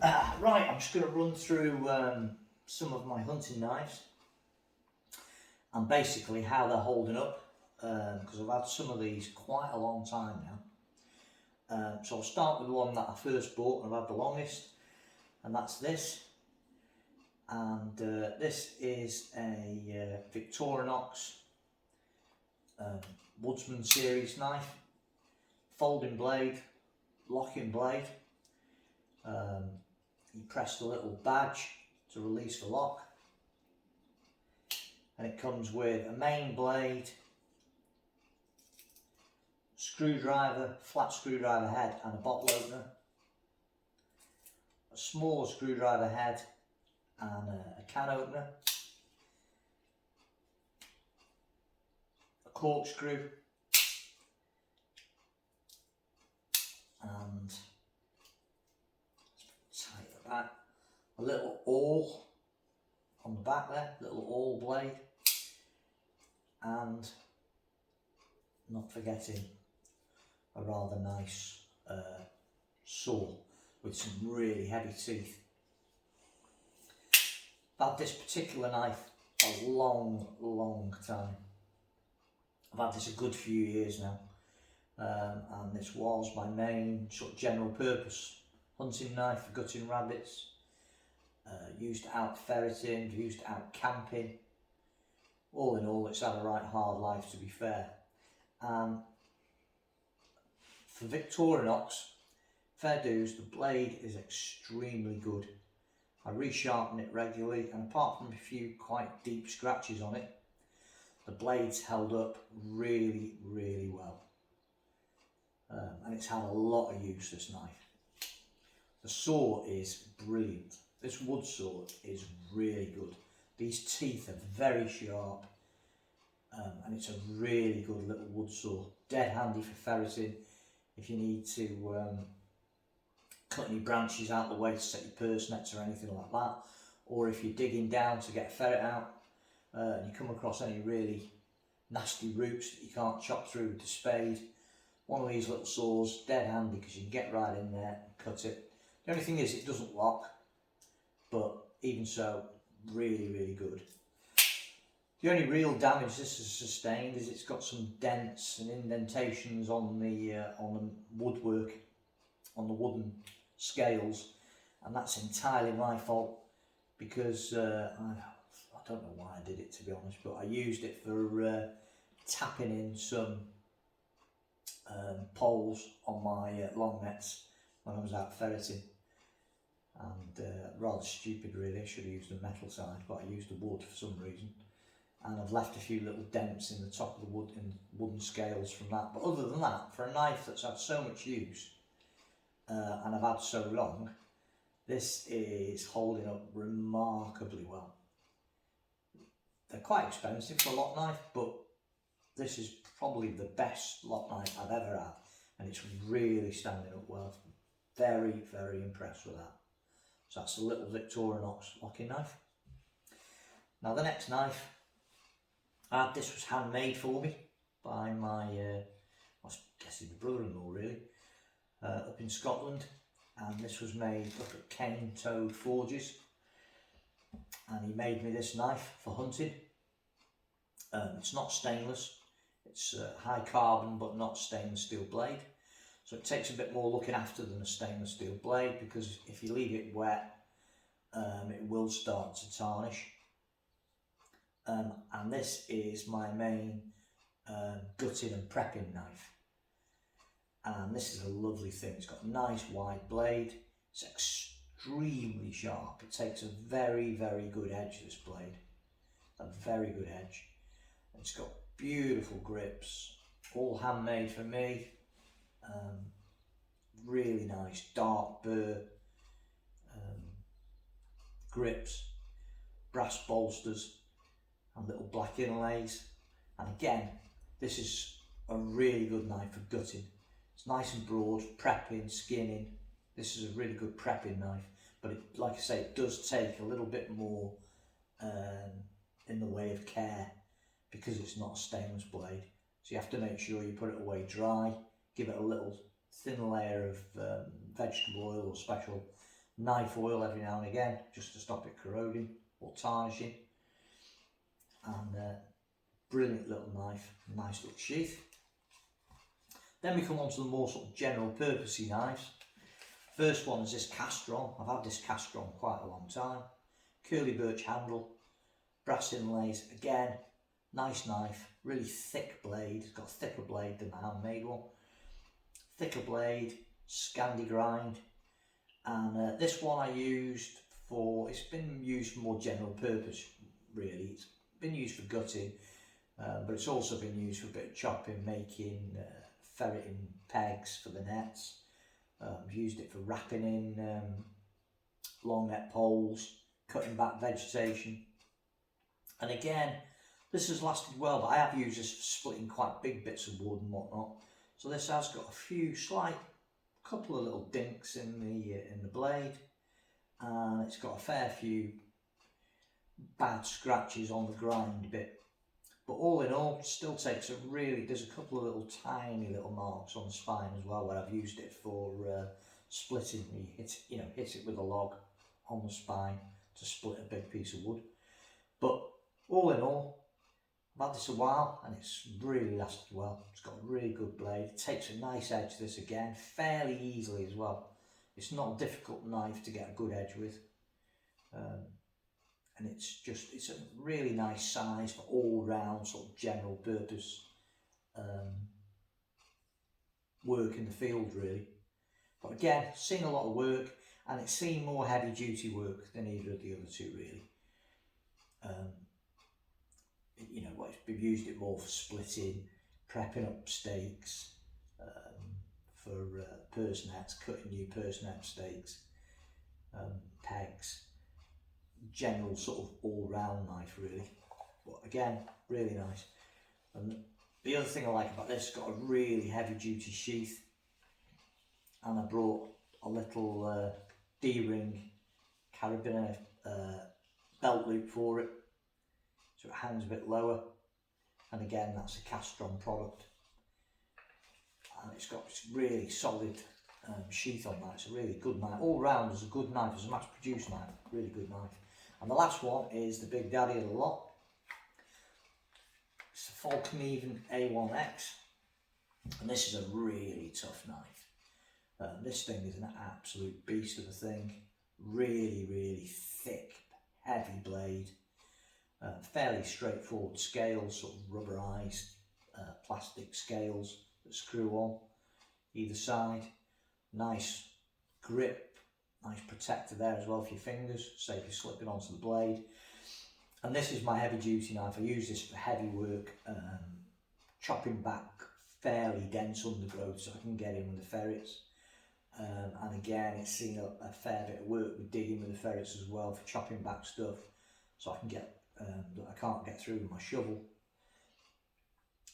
Right, I'm just going to run through some of my hunting knives and basically how they're holding up, because I've had some of these quite a long time now. So I'll start with the one that I first bought and I've had the longest, and that's this. And this is a Victorinox Woodsman series knife, folding blade, locking blade. You press the little badge to release the lock, and it comes with a main blade, screwdriver, flat screwdriver head and a bottle opener, a smaller screwdriver head and a can opener, a corkscrew, and tight at the back, a little awl on the back there, little awl blade, and not forgetting a rather nice saw with some really heavy teeth. I've had this particular knife a long time. I've had this a good few years now, and this was my main sort of general purpose hunting knife for gutting rabbits. Used it out ferreting, used it out camping. All in all, it's had a right hard life, to be fair. For Victorinox, fair dues, the blade is extremely good. I resharpen it regularly, and apart from a few quite deep scratches on it, the blade's held up really well. And it's had a lot of use, this knife. The saw is brilliant. This wood saw is really good. These teeth are very sharp, and it's a really good little wood saw. Dead handy for ferreting if you need to cut any branches out of the way to set your purse nets or anything like that, or if you're digging down to get a ferret out and you come across any really nasty roots that you can't chop through with the spade. One of these little saws, dead handy, because you can get right in there and cut it. The only thing is it doesn't lock, but even so, really good. The only real damage this has sustained is it's got some dents and indentations on the woodwork, on the wooden scales, and that's entirely my fault, because I don't know why I did it, to be honest, but I used it for tapping in some poles on my long nets when I was out ferreting, and rather stupid really. I should have used the metal side, but I used the wood for some reason, and I've left a few little dents in the top of the wood in wooden scales from that. But other than that, for a knife that's had so much use and I've had so long, this is holding up remarkably well. They're quite expensive for a lock knife, but this is probably the best lock knife I've ever had, and it's really standing up well. Very impressed with that. So that's a little Victorinox locking knife. Now the next knife, this was handmade for me by my, I guess he's my brother-in-law really, up in Scotland, and this was made up at Kanetoad forges, and he made me this knife for hunting. It's not stainless, it's high carbon but not stainless steel blade, so it takes a bit more looking after than a stainless steel blade, because if you leave it wet it will start to tarnish. And this is my main gutting and prepping knife, and this is a lovely thing. It's got a nice wide blade, it's extremely sharp, it takes a very good edge, this blade, a very good edge. It's got beautiful grips, all handmade for me, really nice dark burr grips, brass bolsters and little black inlays. And again, this is a really good knife for gutting. It's nice and broad, prepping, skinning. This is a really good prepping knife, but it, like I say, it does take a little bit more in the way of care, because it's not a stainless blade. So you have to make sure you put it away dry, give it a little thin layer of vegetable oil or special knife oil every now and again just to stop it corroding or tarnishing. And brilliant little knife, nice little sheath. Then we come on to the more sort of general purposey knives. First one is this Castron. I've had this Castron quite a long time. Curly birch handle, brass inlays, again, nice knife, really thick blade. It's got a thicker blade than the handmade one. Thicker blade, Scandi grind. And this one I used for, it's been used for more general purpose really. It's been used for gutting, but it's also been used for a bit of chopping, making, ferreting pegs for the nets. I've used it for wrapping in long net poles, cutting back vegetation. And again, this has lasted well, but I have used this for splitting quite big bits of wood and whatnot. So this has got a few slight, couple of little dinks in the blade, and it's got a fair few bad scratches on the grind bit. But all in all, still takes a really, there's a couple of little tiny little marks on the spine as well where I've used it for splitting. You hit it with a log on the spine to split a big piece of wood. But all in all, I've had this a while and it's really lasted well. It's got a really good blade. It takes a nice edge, this again, fairly easily as well. It's not a difficult knife to get a good edge with. And it's a really nice size for all round sort of general purpose work in the field really. But again, seen a lot of work, and it's seen more heavy duty work than either of the other two really. We've used it more for splitting, prepping up stakes, for purse nets, cutting new purse net stakes, pegs. General sort of all-round knife really, but again, really nice. And the other thing I like about this, it's got a really heavy duty sheath, and I brought a little D-ring carabiner belt loop for it, so it hangs a bit lower. And again, that's a Castron product, and it's got this really solid sheath on that. It's a really good knife all round. It's a good knife, it's a mass produced knife, really good knife. And the last one is the big daddy of the lot. It's the Falkniven A1X, and this is a really tough knife. This thing is an absolute beast of a thing. Really, really thick, heavy blade. Fairly straightforward scales, sort of rubberized plastic scales that screw on either side. Nice grip. Nice protector there as well for your fingers, save you slipping onto the blade. And this is my heavy duty knife. I use this for heavy work, chopping back fairly dense undergrowth so I can get in with the ferrets. And again, it's seen a fair bit of work with digging with the ferrets as well, for chopping back stuff so I can get that I can't get through with my shovel.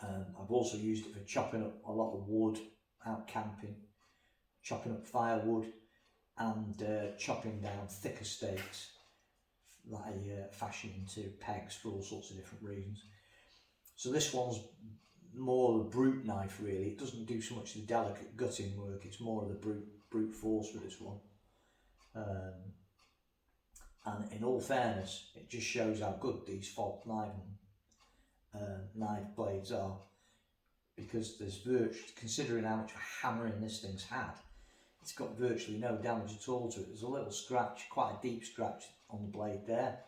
I've also used it for chopping up a lot of wood out camping, chopping up firewood, and chopping down thicker stakes that I fashion into pegs for all sorts of different reasons. So this one's more the brute knife really. It doesn't do so much the delicate gutting work, it's more of the brute force with this one. And in all fairness, it just shows how good these Falkniven knife blades are, because there's considering how much hammering this thing's had, it's got virtually no damage at all to it. There's a little scratch, quite a deep scratch on the blade there,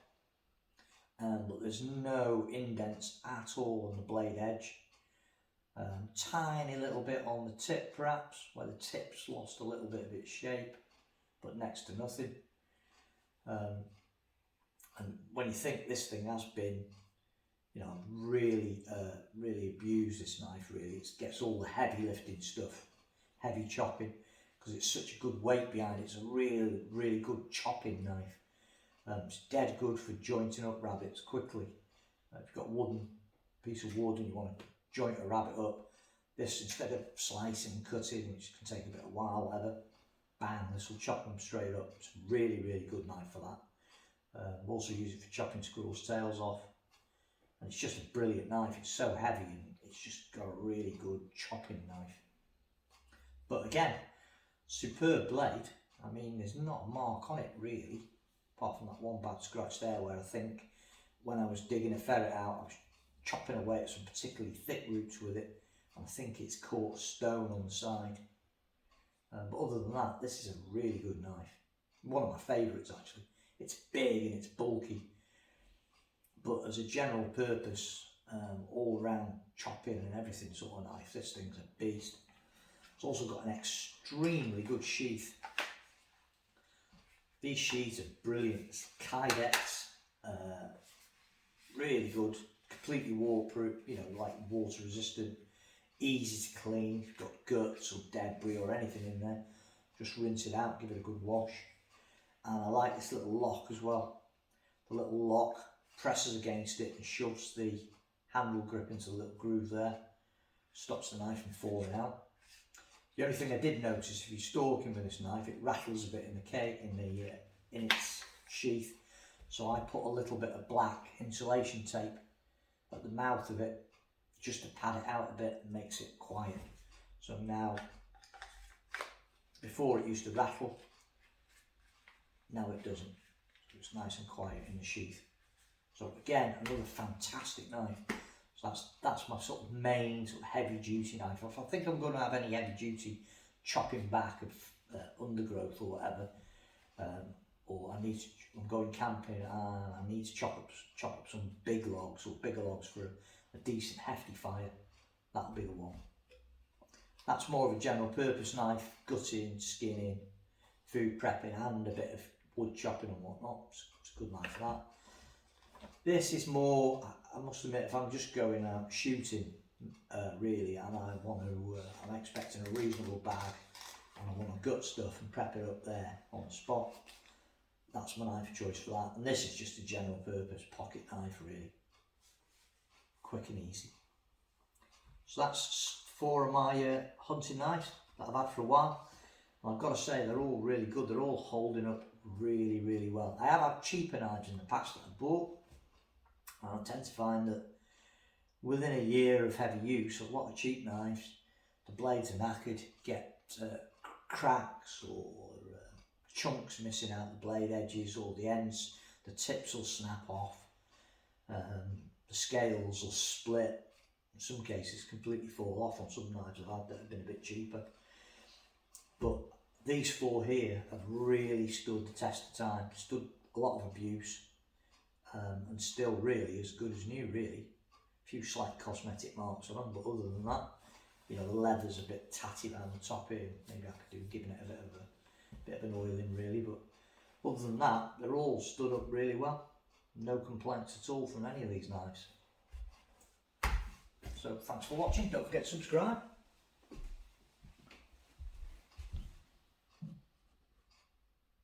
but there's no indents at all on the blade edge. Tiny little bit on the tip perhaps, where the tip's lost a little bit of its shape, but next to nothing. And when you think this thing has been, really abused, this knife really, it gets all the heavy lifting stuff, heavy chopping, because it's such a good weight behind it. It's a really good chopping knife. It's dead good for jointing up rabbits quickly. If you've got a wooden piece of wood and you want to joint a rabbit up, this, instead of slicing and cutting, which can take a bit of a while, whatever, bang, this will chop them straight up. It's a really good knife for that. I've also used it for chopping squirrels' tails off, and it's just a brilliant knife. It's so heavy and it's just got a really good chopping knife. But again, superb blade. I mean, there's not a mark on it really, apart from that one bad scratch there where I think when I was digging a ferret out, I was chopping away at some particularly thick roots with it, and I think it's caught a stone on the side. But other than that, this is a really good knife. One of my favourites actually. It's big and it's bulky, but as a general purpose, all round chopping and everything sort of knife, this thing's a beast. It's also got an extremely good sheath. These sheaths are brilliant. It's Kydex, really good, completely waterproof, you know, like water resistant, easy to clean. If you've got guts or debris or anything in there, just rinse it out, give it a good wash. And I like this little lock as well. The little lock presses against it and shoves the handle grip into the little groove there, stops the knife from falling out. The only thing I did notice, if you're stalking with this knife, it rattles a bit in its sheath. So I put a little bit of black insulation tape at the mouth of it, just to pad it out a bit and makes it quiet. So now, before it used to rattle, now it doesn't. So it's nice and quiet in the sheath. So again, another fantastic knife. So that's my sort of main sort of heavy duty knife. If I think I'm going to have any heavy duty chopping back of undergrowth or whatever, or I'm going camping and I need to chop up some big logs or bigger logs for a decent hefty fire, that'll be the one. That's more of a general purpose knife, gutting, skinning, food prepping and a bit of wood chopping and whatnot. It's a good knife for that. This is more, I must admit, if I'm just going out shooting really, and I'm expecting a reasonable bag and I want to gut stuff and prep it up there on the spot, that's my knife of choice for that. And this is just a general purpose pocket knife really, quick and easy. So that's 4 of my hunting knives that I've had for a while. And I've got to say, they're all really good. They're all holding up really, really well. I have had cheaper knives in the past that I bought, and I tend to find that within a year of heavy use, a lot of cheap knives, the blades are knackered, get cracks or chunks missing out the blade edges, or the ends, the tips will snap off, the scales will split, in some cases completely fall off on some knives I've had that have been a bit cheaper. But these 4 here have really stood the test of time, stood a lot of abuse, and still really as good as new really. A few slight cosmetic marks on them, but other than that, you know, the leather's a bit tatty around the top here. Maybe I could do giving it a bit of an oiling really, but other than that, they're all stood up really well. No complaints at all from any of these knives. So thanks for watching. Don't forget to subscribe.